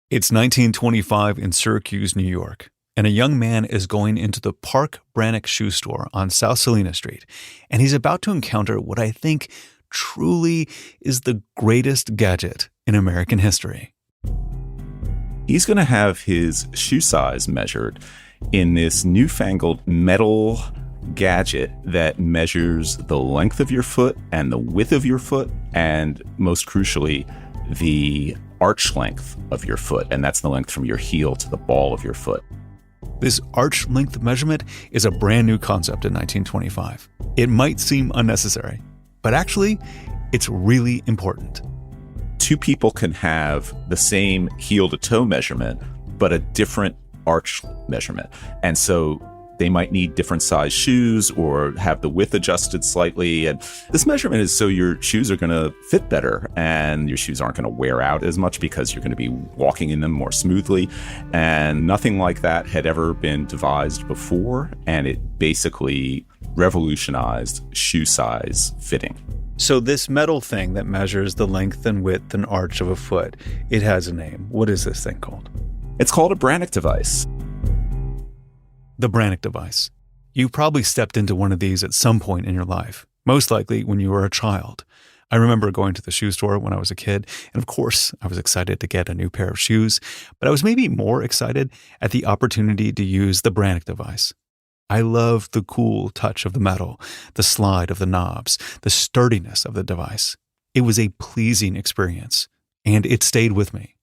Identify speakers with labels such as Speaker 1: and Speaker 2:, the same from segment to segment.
Speaker 1: It's 1925 in Syracuse, New York, and a young man is going into the Park Brannock shoe store on South Salina Street, and he's about to encounter what I think truly is the greatest gadget in American history.
Speaker 2: He's going to have his shoe size measured in this newfangled metal gadget that measures the length of your foot and the width of your foot, and most crucially, the arch length of your foot, and that's the length from your heel to the ball of your foot.
Speaker 1: This arch length measurement is a brand new concept in 1925. It might seem unnecessary, but actually, it's really important.
Speaker 2: Two people can have the same heel to toe measurement, but a different arch measurement. And so they might need different size shoes or have the width adjusted slightly. And this measurement is so your shoes are going to fit better and your shoes aren't going to wear out as much because you're going to be walking in them more smoothly. And nothing like that had ever been devised before. And it basically revolutionized shoe size fitting.
Speaker 1: So this metal thing that measures the length and width and arch of a foot, it has a name. What is this thing called?
Speaker 2: It's called a Brannock Device.
Speaker 1: The Brannock Device. You probably stepped into one of these at some point in your life, most likely when you were a child. I remember going to the shoe store when I was a kid, and of course, I was excited to get a new pair of shoes, but I was maybe more excited at the opportunity to use the Brannock Device. I loved the cool touch of the metal, the slide of the knobs, the sturdiness of the device. It was a pleasing experience, and it stayed with me.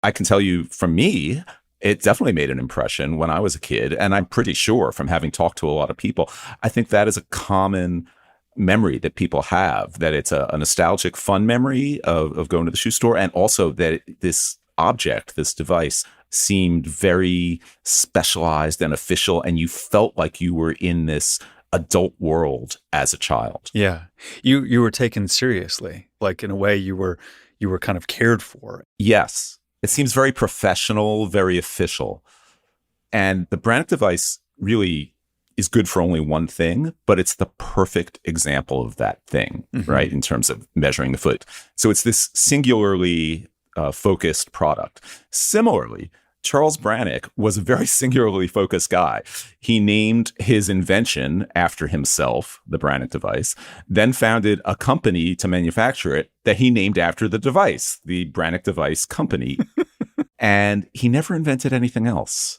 Speaker 2: I can tell you, from me, it definitely made an impression when I was a kid, and I'm pretty sure from having talked to a lot of people, I think that is a common memory that people have, that it's a nostalgic, fun memory of going to the shoe store, and also that this object, this device, seemed very specialized and official, and you felt like you were in this adult world as a child.
Speaker 1: Yeah. You were taken seriously, like in a way you were kind of cared for.
Speaker 2: Yes. It seems very professional, very official. And the Brannock Device really is good for only one thing, but it's the perfect example of that thing, right, in terms of measuring the foot. So it's this singularly focused product. Similarly, Charles Brannock was a very singularly focused guy. He named his invention after himself, the Brannock Device, then founded a company to manufacture it that he named after the device, the Brannock Device Company. And he never invented anything else.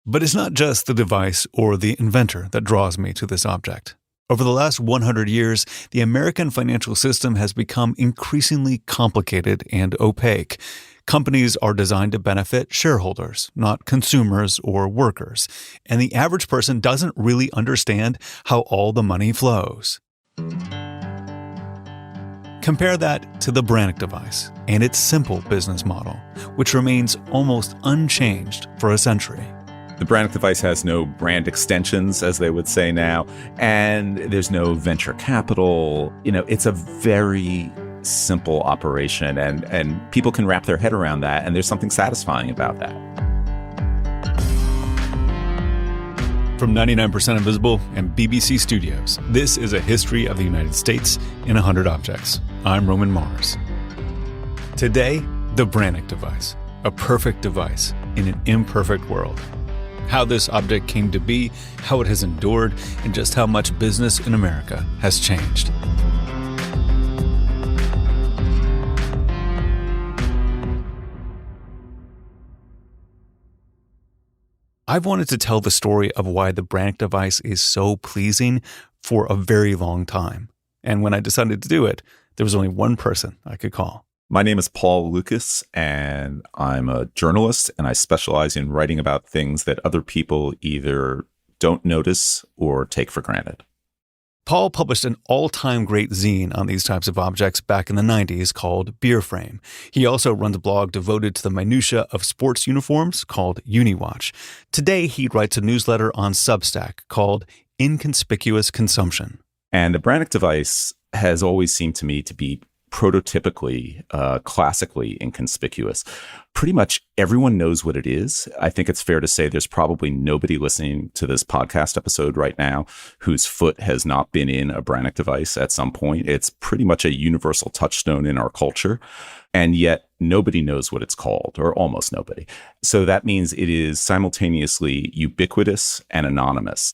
Speaker 1: But it's not just the device or the inventor that draws me to this object. Over the last 100 years, the American financial system has become increasingly complicated and opaque. Companies are designed to benefit shareholders, not consumers or workers. And the average person doesn't really understand how all the money flows. Compare that to the Brannock Device and its simple business model, which remains almost unchanged for a century.
Speaker 2: The Brannock Device has no brand extensions, as they would say now, and there's no venture capital. It's a very simple operation, and people can wrap their head around that, and there's something satisfying about that.
Speaker 1: From 99% Invisible and BBC Studios, this is a history of the United States in 100 objects. I'm Roman Mars. Today, the Brannock Device, a perfect device in an imperfect world. How this object came to be, how it has endured, and just how much business in America has changed. I've wanted to tell the story of why the Brannock Device is so pleasing for a very long time. And when I decided to do it, there was only one person I could call.
Speaker 2: My name is Paul Lukas, and I'm a journalist, and I specialize in writing about things that other people either don't notice or take for granted.
Speaker 1: Paul published an all-time great zine on these types of objects back in the 90s called Beer Frame. He also runs a blog devoted to the minutia of sports uniforms called UniWatch. Today, he writes a newsletter on Substack called Inconspicuous Consumption.
Speaker 2: And the Brannock Device has always seemed to me to be prototypically, classically inconspicuous. Pretty much everyone knows what it is. I think it's fair to say there's probably nobody listening to this podcast episode right now whose foot has not been in a Brannock Device at some point. It's pretty much a universal touchstone in our culture. and yet nobody knows what it's called, or almost nobody. So that means it is simultaneously ubiquitous and anonymous.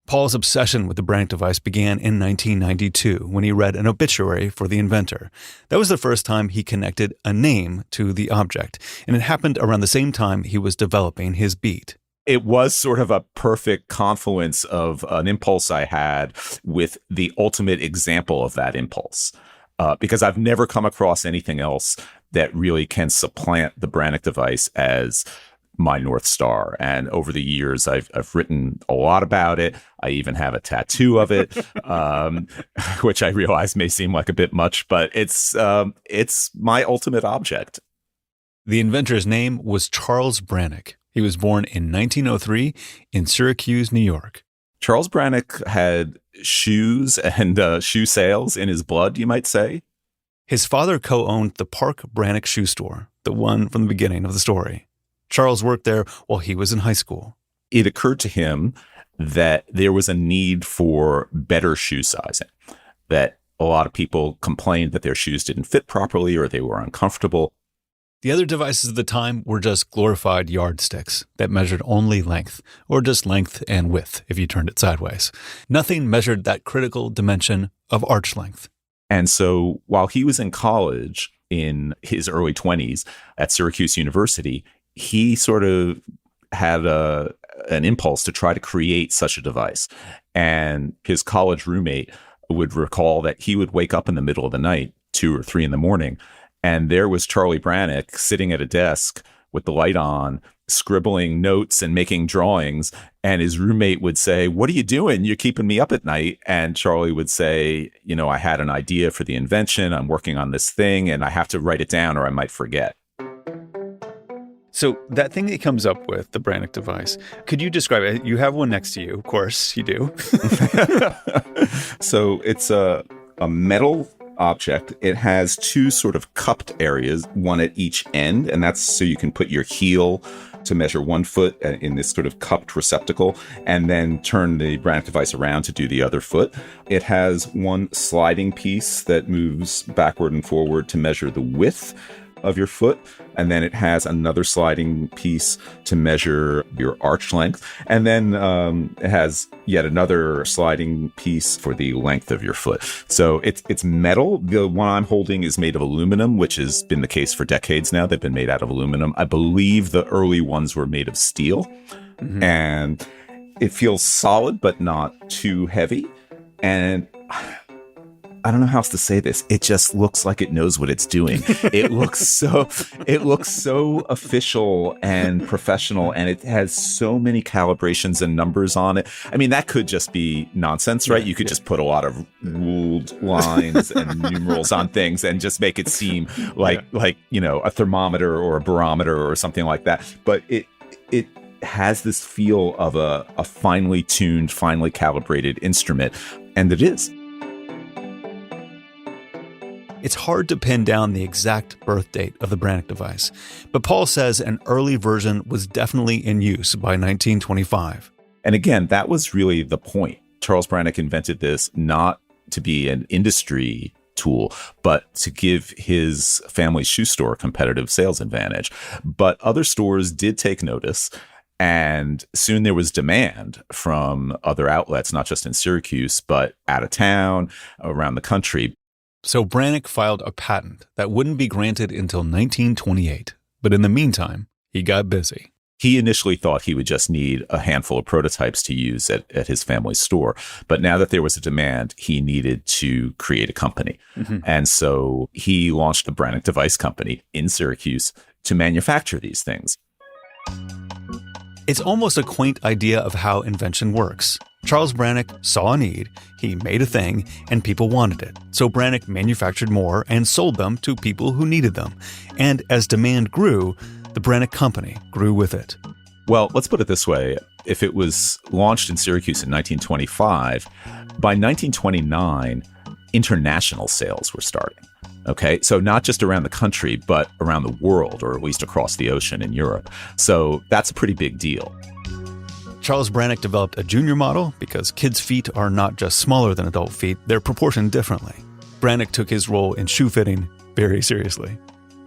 Speaker 1: Paul's obsession with the Brannock device began in 1992 when he read an obituary for the inventor. That was the first time he connected a name to the object, and it happened around the same time he was developing his beat.
Speaker 2: It was sort of a perfect confluence of an impulse I had with the ultimate example of that impulse, because I've never come across anything else that really can supplant the Brannock device as my North Star. And over the years, I've written a lot about it. I even have a tattoo of it, which I realize may seem like a bit much, but it's my ultimate object.
Speaker 1: The inventor's name was Charles Brannock. He was born in 1903 in Syracuse, New York.
Speaker 2: Charles Brannock had shoes and shoe sales in his blood, you might say.
Speaker 1: His father co-owned the Park Brannock shoe store, the one from the beginning of the story. Charles worked there while he was in high school.
Speaker 2: It occurred to him that there was a need for better shoe sizing, that a lot of people complained that their shoes didn't fit properly or they were uncomfortable.
Speaker 1: The other devices of the time were just glorified yardsticks that measured only length, or just length and width if you turned it sideways. Nothing measured that critical dimension of arch length.
Speaker 2: And so while he was in college in his early 20s at Syracuse University, he sort of had an impulse to try to create such a device. And his college roommate would recall that he would wake up in the middle of the night, 2 or 3 in the morning, and there was Charlie Brannock sitting at a desk with the light on, scribbling notes and making drawings. And his roommate would say, "What are you doing? You're keeping me up at night." And Charlie would say, "I had an idea for the invention. I'm working on this thing and I have to write it down or I might forget."
Speaker 1: So that thing that he comes up with, the Brannock device, could you describe it? You have one next to you. Of course you do.
Speaker 2: So it's a metal object. It has 2 sort of cupped areas, one at each end, and that's so you can put your heel to measure 1 foot in this sort of cupped receptacle, and then turn the Brannock device around to do the other foot. It has 1 sliding piece that moves backward and forward to measure the width of your foot, and then it has another sliding piece to measure your arch length, and then it has yet another sliding piece for the length of your foot. So it's metal. The one I'm holding is made of aluminum, which has been the case for decades now. They've been made out of aluminum. I believe the early ones were made of steel, and it feels solid but not too heavy. And I don't know how else to say this. It just looks like it knows what it's doing. It looks so official and professional, and it has so many calibrations and numbers on it. I mean, that could just be nonsense, right? You could just put a lot of ruled lines and numerals on things and just make it seem like a thermometer or a barometer or something like that. But it has this feel of a finely tuned, finely calibrated instrument, and it is.
Speaker 1: It's hard to pin down the exact birth date of the Brannock device, but Paul says an early version was definitely in use by 1925.
Speaker 2: And again, that was really the point. Charles Brannock invented this not to be an industry tool, but to give his family's shoe store a competitive sales advantage. But other stores did take notice, and soon there was demand from other outlets, not just in Syracuse, but out of town, around the country.
Speaker 1: So Brannock filed a patent that wouldn't be granted until 1928. But in the meantime, he got busy.
Speaker 2: He initially thought he would just need a handful of prototypes to use at his family's store. But now that there was a demand, he needed to create a company. And so he launched the Brannock Device Company in Syracuse to manufacture these things.
Speaker 1: It's almost a quaint idea of how invention works. Charles Brannock saw a need, he made a thing, and people wanted it. So Brannock manufactured more and sold them to people who needed them. And as demand grew, the Brannock Company grew with it.
Speaker 2: Well, let's put it this way. If it was launched in Syracuse in 1925, by 1929, international sales were starting. Okay, so not just around the country, but around the world, or at least across the ocean in Europe. So that's a pretty big deal.
Speaker 1: Charles Brannock developed a junior model because kids' feet are not just smaller than adult feet, they're proportioned differently. Brannock took his role in shoe fitting very seriously.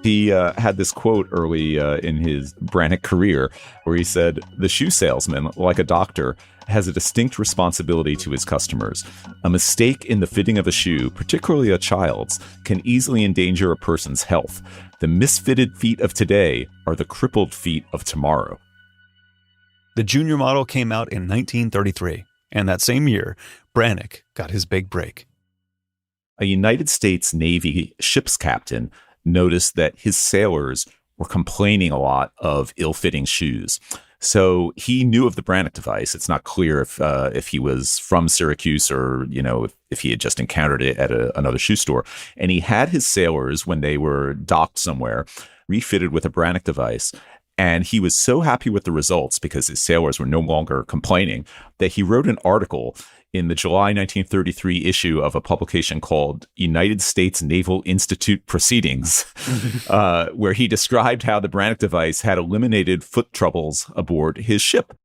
Speaker 2: He had this quote early in his Brannock career where he said, "The shoe salesman, like a doctor, has a distinct responsibility to his customers. A mistake in the fitting of a shoe, particularly a child's, can easily endanger a person's health. The misfitted feet of today are the crippled feet of tomorrow."
Speaker 1: The junior model came out in 1933, and that same year, Brannock got his big break.
Speaker 2: A United States Navy ship's captain noticed that his sailors were complaining a lot of ill-fitting shoes. So he knew of the Brannock device. It's not clear if he was from Syracuse or, if he had just encountered it at another shoe store. And he had his sailors, when they were docked somewhere, refitted with a Brannock device. And he was so happy with the results because his sailors were no longer complaining that he wrote an article in the July 1933 issue of a publication called United States Naval Institute Proceedings, where he described how the Brannock device had eliminated foot troubles aboard his ship.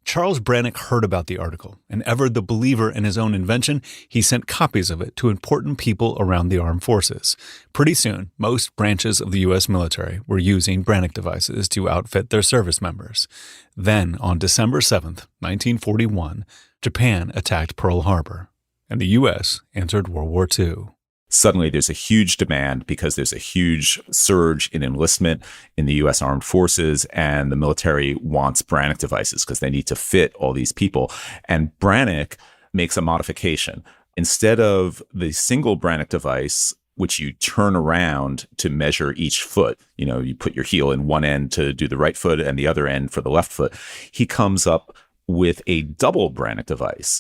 Speaker 1: Charles Brannock heard about the article, and ever the believer in his own invention, he sent copies of it to important people around the armed forces. Pretty soon, most branches of the U.S. military were using Brannock devices to outfit their service members. Then, on December 7th, 1941, Japan attacked Pearl Harbor, and the U.S. entered World War II.
Speaker 2: Suddenly, there's a huge demand because there's a huge surge in enlistment in the U.S. Armed Forces, and the military wants Brannock devices because they need to fit all these people. And Brannock makes a modification. Instead of the single Brannock device, which you turn around to measure each foot, you put your heel in one end to do the right foot and the other end for the left foot, he comes up with a double Brannock device,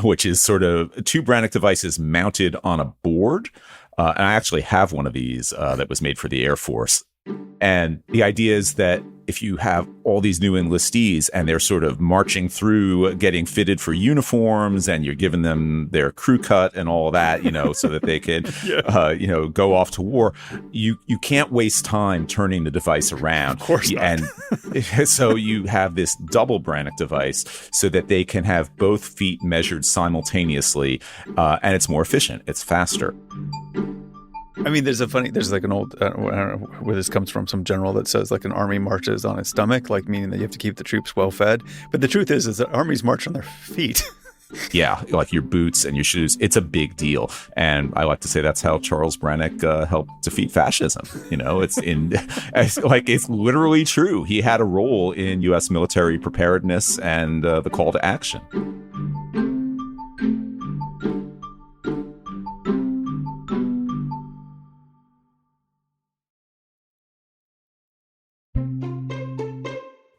Speaker 2: which is sort of two Brannock devices mounted on a board. And I actually have one of these that was made for the Air Force. And the idea is that if you have all these new enlistees and they're sort of marching through getting fitted for uniforms and you're giving them their crew cut and all that, so that they can, go off to war, you can't waste time turning the device around.
Speaker 1: Of course not.
Speaker 2: And so you have this double Brannock device so that they can have both feet measured simultaneously, and it's more efficient. It's faster.
Speaker 1: I mean, there's like an old, I don't know where this comes from, some general that says like an army marches on its stomach, like meaning that you have to keep the troops well fed. But the truth is that armies march on their feet.
Speaker 2: Yeah, like your boots and your shoes. It's a big deal. And I like to say that's how Charles Brannock helped defeat fascism. It's literally true. He had a role in U.S. military preparedness and the call to action.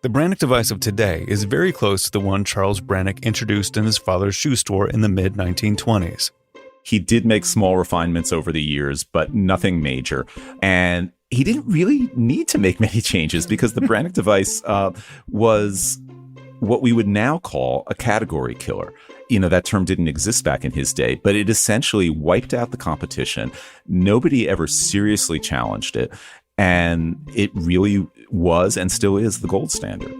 Speaker 1: The Brannock device of today is very close to the one Charles Brannock introduced in his father's shoe store in the mid-1920s.
Speaker 2: He did make small refinements over the years, but nothing major. And he didn't really need to make many changes because the Brannock device was what we would now call a category killer. That term didn't exist back in his day, but it essentially wiped out the competition. Nobody ever seriously challenged it. And it really was and still is the gold standard.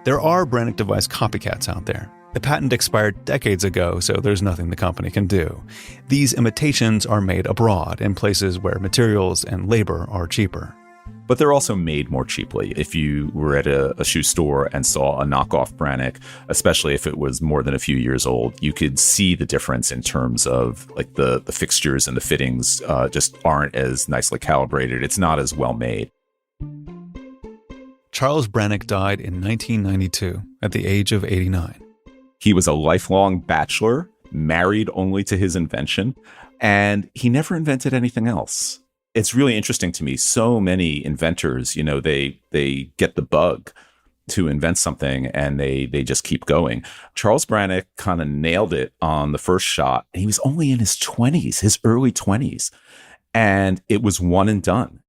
Speaker 1: There are Brannock device copycats out there. The patent expired decades ago, so there's nothing the company can do. These imitations are made abroad in places where materials and labor are cheaper.
Speaker 2: But they're also made more cheaply. If you were at a shoe store and saw a knockoff Brannock, especially if it was more than a few years old, you could see the difference in terms of like the fixtures and the fittings just aren't as nicely calibrated. It's not as well made.
Speaker 1: Charles Brannock died in 1992 at the age of 89.
Speaker 2: He was a lifelong bachelor, married only to his invention, and he never invented anything else. It's really interesting to me. So many inventors, they get the bug to invent something and they just keep going. Charles Brannock kind of nailed it on the first shot. He was only in his 20s, his early 20s, and it was one and done.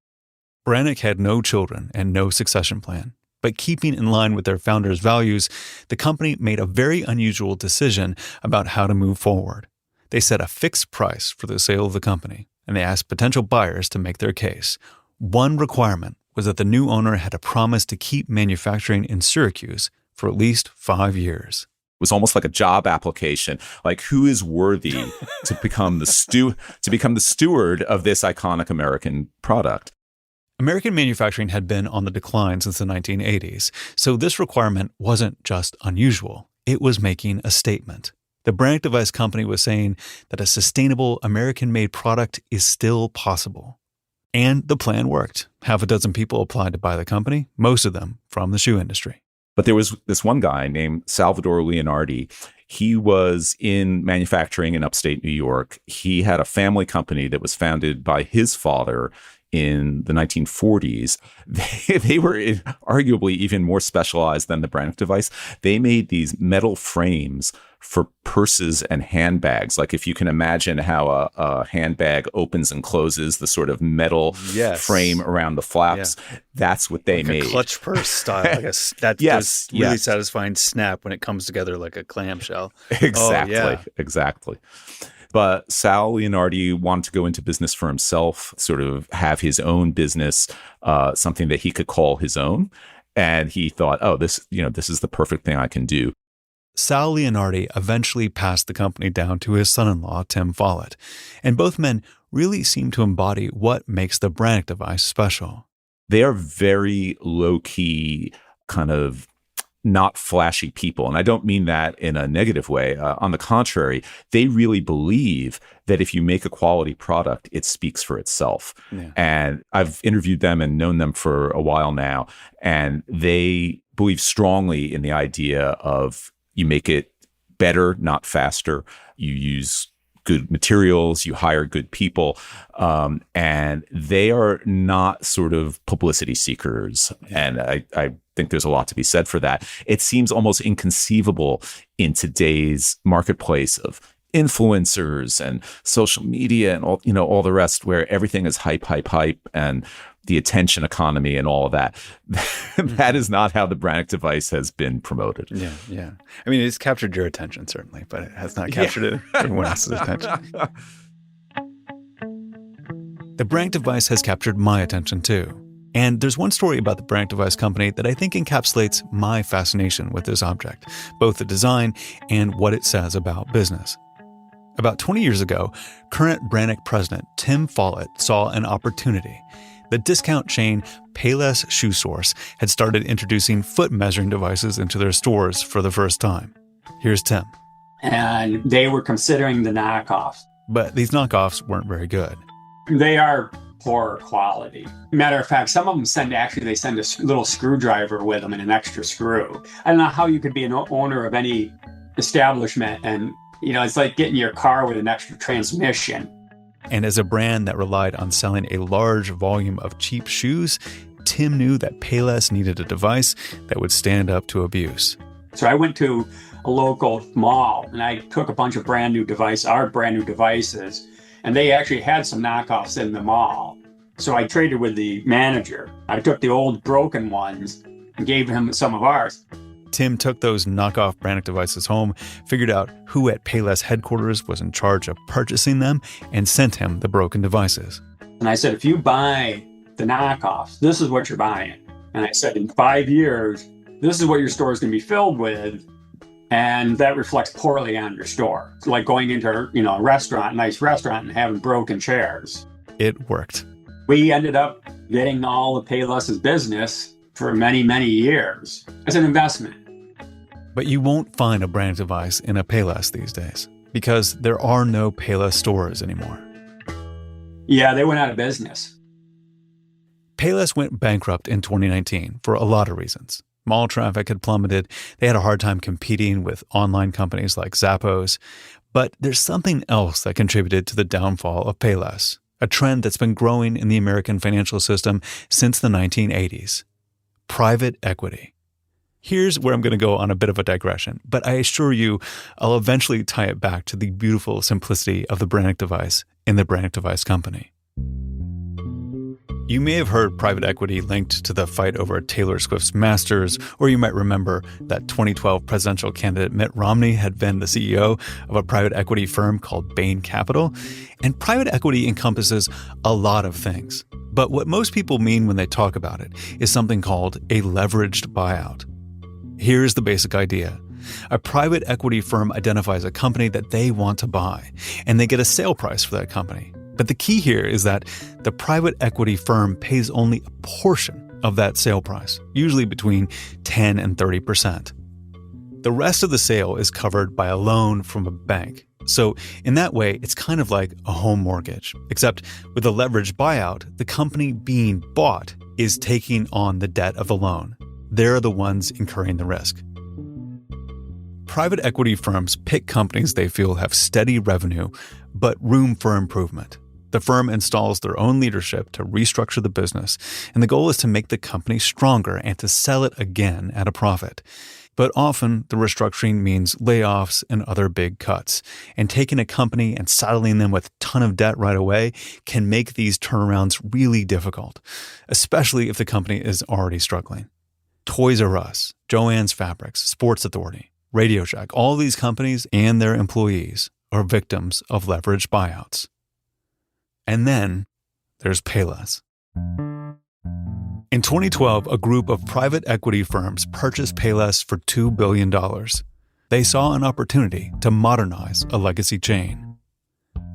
Speaker 1: Brannock had no children and no succession plan. But keeping in line with their founder's values, the company made a very unusual decision about how to move forward. They set a fixed price for the sale of the company, and they asked potential buyers to make their case. One requirement was that the new owner had a promise to keep manufacturing in Syracuse for at least 5 years.
Speaker 2: was almost like a job application. Like, who is worthy to become the steward of this iconic American product?
Speaker 1: American manufacturing had been on the decline since the 1980s, so this requirement wasn't just unusual. It was making a statement. The Brannock Device Company was saying that a sustainable American-made product is still possible. And the plan worked. Half a dozen people applied to buy the company, most of them from the shoe industry.
Speaker 2: But there was this one guy named Salvador Leonardi. He was in manufacturing in upstate New York. He had a family company that was founded by his father in the 1940s. They were arguably even more specialized than the Brannock Device. They made these metal frames for purses and handbags. Like, if you can imagine how a handbag opens and closes, the sort of metal frame around the flaps, that's what they made.
Speaker 1: A clutch purse style. I guess that's really satisfying snap when it comes together like a clamshell.
Speaker 2: Exactly. But Sal Leonardi wanted to go into business for himself, sort of have his own business, something that he could call his own. And he thought, this is the perfect thing I can do.
Speaker 1: Sal Leonardi eventually passed the company down to his son-in-law, Tim Follett. And both men really seem to embody what makes the Brannock Device special.
Speaker 2: They are very low-key, kind of not flashy people. And I don't mean that in a negative way. On the contrary, they really believe that if you make a quality product, it speaks for itself. Yeah. And I've interviewed them and known them for a while now. And they believe strongly in the idea of you make it better, not faster. You use good materials, you hire good people, and they are not sort of publicity seekers. And I think there's a lot to be said for that. It seems almost inconceivable in today's marketplace of influencers and social media and all the rest, where everything is hype, and the attention economy and all of that. That is not how the Brannock Device has been promoted.
Speaker 1: Yeah. I mean, it's captured your attention, certainly, but it has not captured anyone else's attention. The Brannock Device has captured my attention, too. And there's one story about the Brannock Device Company that I think encapsulates my fascination with this object, both the design and what it says about business. About 20 years ago, current Brannock president Tim Follett saw an opportunity. The discount chain Payless Shoe Source had started introducing foot measuring devices into their stores for the first time. Here's Tim.
Speaker 3: And they were considering the knockoffs.
Speaker 1: But these knockoffs weren't very good.
Speaker 3: They are poor quality. Matter of fact, some of them send a little screwdriver with them and an extra screw. I don't know how you could be an owner of any establishment and, it's like getting your car with an extra transmission.
Speaker 1: And as a brand that relied on selling a large volume of cheap shoes, Tim knew that Payless needed a device that would stand up to abuse.
Speaker 3: So I went to a local mall and I took a bunch of brand new devices, and they actually had some knockoffs in the mall. So I traded with the manager. I took the old broken ones and gave him some of ours.
Speaker 1: Tim took those knockoff Brannock devices home, figured out who at Payless headquarters was in charge of purchasing them, and sent him the broken devices.
Speaker 3: And I said, if you buy the knockoffs, this is what you're buying. And I said, in 5 years, this is what your store is going to be filled with. And that reflects poorly on your store. It's like going into a restaurant, nice restaurant, and having broken chairs.
Speaker 1: It worked.
Speaker 3: We ended up getting all of Payless's business for many, many years as an investment.
Speaker 1: But you won't find a Brannock device in a Payless these days because there are no Payless stores anymore.
Speaker 3: Yeah, they went out of business.
Speaker 1: Payless went bankrupt in 2019 for a lot of reasons. Mall traffic had plummeted. They had a hard time competing with online companies like Zappos. But there's something else that contributed to the downfall of Payless, a trend that's been growing in the American financial system since the 1980s. Private equity. Here's where I'm going to go on a bit of a digression, but I assure you I'll eventually tie it back to the beautiful simplicity of the Brannock device in the Brannock Device Company. You may have heard private equity linked to the fight over Taylor Swift's Masters, or you might remember that 2012 presidential candidate Mitt Romney had been the CEO of a private equity firm called Bain Capital. And private equity encompasses a lot of things. But what most people mean when they talk about it is something called a leveraged buyout. Here's the basic idea. A private equity firm identifies a company that they want to buy, and they get a sale price for that company. But the key here is that the private equity firm pays only a portion of that sale price, usually between 10 and 30%. The rest of the sale is covered by a loan from a bank. So in that way, it's kind of like a home mortgage, except with a leveraged buyout, the company being bought is taking on the debt of the loan. They're the ones incurring the risk. Private equity firms pick companies they feel have steady revenue, but room for improvement. The firm installs their own leadership to restructure the business, and the goal is to make the company stronger and to sell it again at a profit. But often, the restructuring means layoffs and other big cuts, and taking a company and saddling them with a ton of debt right away can make these turnarounds really difficult, especially if the company is already struggling. Toys R Us, Joann's Fabrics, Sports Authority, Radio Shack, all these companies and their employees are victims of leveraged buyouts. And then there's Payless. In 2012, a group of private equity firms purchased Payless for $2 billion. They saw an opportunity to modernize a legacy chain.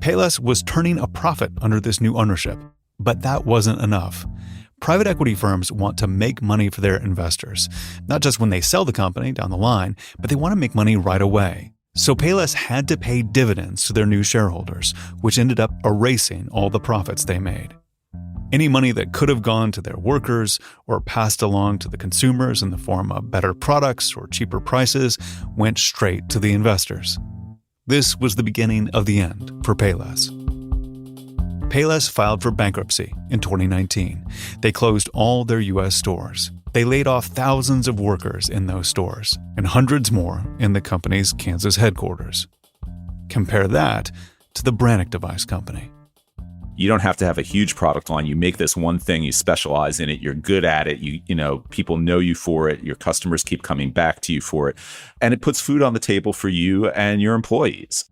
Speaker 1: Payless was turning a profit under this new ownership, but that wasn't enough. Private equity firms want to make money for their investors, not just when they sell the company down the line, but they want to make money right away. So Payless had to pay dividends to their new shareholders, which ended up erasing all the profits they made. Any money that could have gone to their workers or passed along to the consumers in the form of better products or cheaper prices went straight to the investors. This was the beginning of the end for Payless. Payless filed for bankruptcy in 2019. They closed all their U.S. stores. They laid off thousands of workers in those stores and hundreds more in the company's Kansas headquarters. Compare that to the Brannock Device company.
Speaker 2: You don't have to have a huge product line. You make this one thing, you specialize in it, you're good at it, you know, people know you for it, your customers keep coming back to you for it, and it puts food on the table for you and your employees.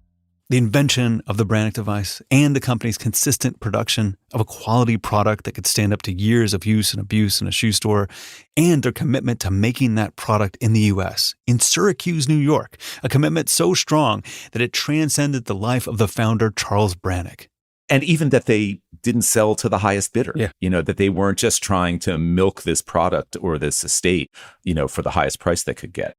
Speaker 1: The invention of the Brannock Device and the company's consistent production of a quality product that could stand up to years of use and abuse in a shoe store, and their commitment to making that product in the U.S., in Syracuse, New York, a commitment so strong that it transcended the life of the founder, Charles Brannock.
Speaker 2: And even that they didn't sell to the highest bidder,
Speaker 1: Yeah.
Speaker 2: That they weren't just trying to milk this product or this estate, for the highest price they could get.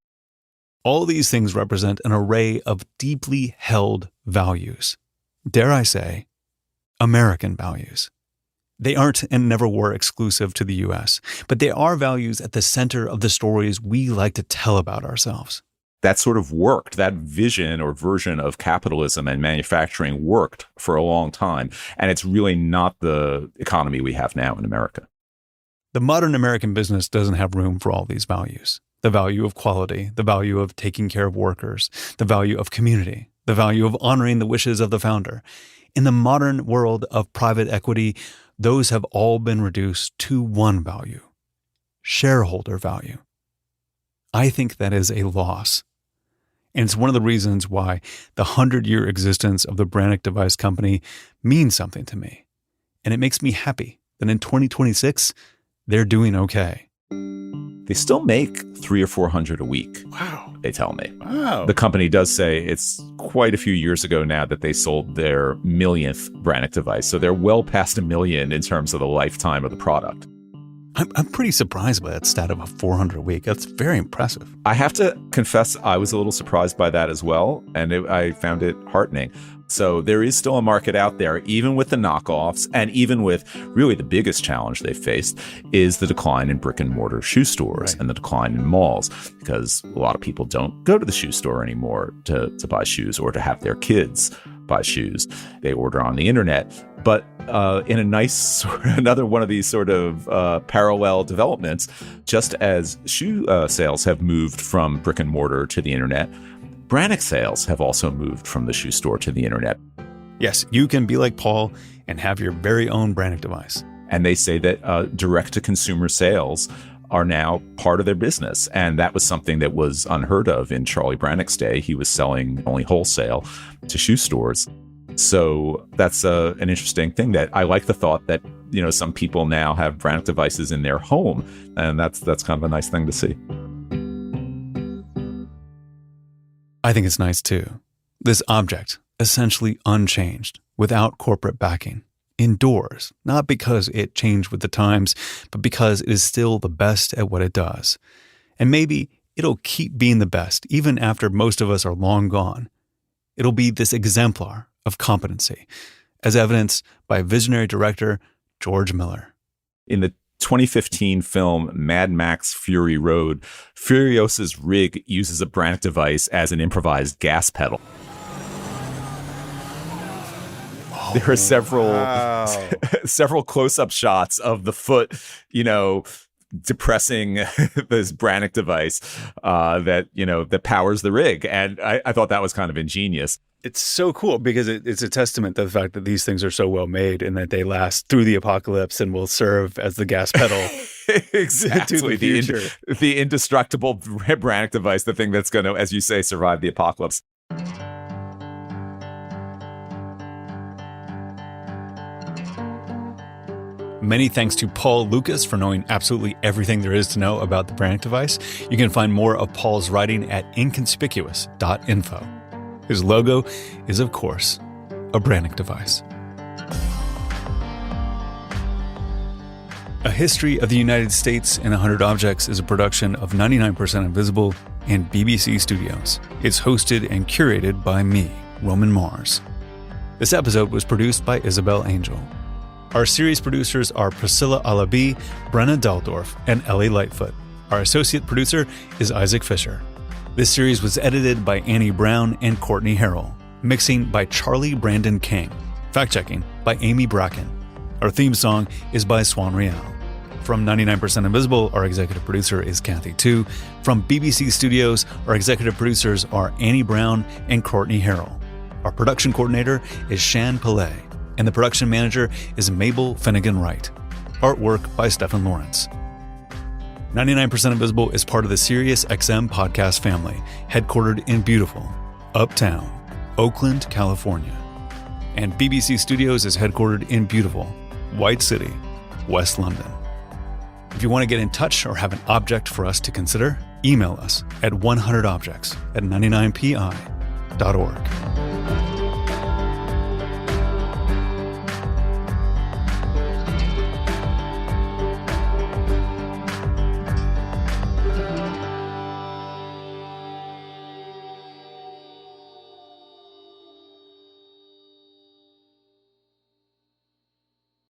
Speaker 1: All these things represent an array of deeply held values. Dare I say, American values. They aren't and never were exclusive to the U.S., but they are values at the center of the stories we like to tell about ourselves.
Speaker 2: That sort of worked. That vision or version of capitalism and manufacturing worked for a long time. And it's really not the economy we have now in America.
Speaker 1: The modern American business doesn't have room for all these values. The value of quality, the value of taking care of workers, the value of community, the value of honoring the wishes of the founder. In the modern world of private equity, those have all been reduced to one value: shareholder value. I think that is a loss. And it's one of the reasons why the 100-year existence of the Brannock Device company means something to me. And it makes me happy that in 2026, they're doing okay.
Speaker 2: They still make 300 or 400 a week.
Speaker 1: Wow.
Speaker 2: They tell me.
Speaker 1: Wow.
Speaker 2: The company does say it's quite a few years ago now that they sold their millionth Brannock device. So they're well past 1 million in terms of the lifetime of the product.
Speaker 1: I'm pretty surprised by that stat of a 400 a week. That's very impressive.
Speaker 2: I have to confess, I was a little surprised by that as well. And I found it heartening. So there is still a market out there, even with the knockoffs, and even with really the biggest challenge they faced is the decline in brick and mortar shoe stores,
Speaker 1: Right.
Speaker 2: and the decline in malls, because a lot of people don't go to the shoe store anymore to buy shoes or to have their kids buy shoes. They order on the internet. But in a nice, another one of these sort of parallel developments, just as shoe sales have moved from brick and mortar to the internet, Brannock sales have also moved from the shoe store to the internet.
Speaker 1: Yes, you can be like Paul and have your very own Brannock device.
Speaker 2: And they say that direct-to-consumer sales are now part of their business. And that was something that was unheard of in Charlie Brannock's day. He was selling only wholesale to shoe stores. So that's an interesting thing. That I like the thought that, some people now have Brannock devices in their home. And that's kind of a nice thing to see.
Speaker 1: I think it's nice too. This object, essentially unchanged, without corporate backing, endures, not because it changed with the times, but because it is still the best at what it does. And maybe it'll keep being the best, even after most of us are long gone. It'll be this exemplar of competency, as evidenced by visionary director George Miller.
Speaker 2: In the 2015 film Mad Max Fury Road, Furiosa's rig uses a Brannock device as an improvised gas pedal. There are several close-up shots of the foot, depressing this Brannock device that powers the rig. And I thought that was kind of ingenious.
Speaker 1: It's so cool because it's a testament to the fact that these things are so well made and that they last through the apocalypse and will serve as the gas pedal.
Speaker 2: Exactly.
Speaker 1: To the future.
Speaker 2: The indestructible Brannock device, the thing that's going to, as you say, survive the apocalypse.
Speaker 1: Many thanks to Paul Lukas for knowing absolutely everything there is to know about the Brannock device. You can find more of Paul's writing at inconspicuous.info. His logo is, of course, a Brannock device. A History of the United States in 100 Objects is a production of 99% Invisible and BBC Studios. It's hosted and curated by me, Roman Mars. This episode was produced by Isabel Angel. Our series producers are Priscilla Alabi, Brenna Daldorf, and Ellie Lightfoot. Our associate producer is Isaac Fisher. This series was edited by Annie Brown and Courtney Harrell. Mixing by Charlie Brandon King. Fact-checking by Amy Bracken. Our theme song is by Swan Real. From 99% Invisible, our executive producer is Kathy Tu. From BBC Studios, our executive producers are Annie Brown and Courtney Harrell. Our production coordinator is Shan Pillay. And the production manager is Mabel Finnegan-Wright. Artwork by Stephen Lawrence. 99% Invisible is part of the SiriusXM podcast family, headquartered in beautiful, uptown, Oakland, California. And BBC Studios is headquartered in beautiful, White City, West London. If you want to get in touch or have an object for us to consider, email us at 100objects@99pi.org.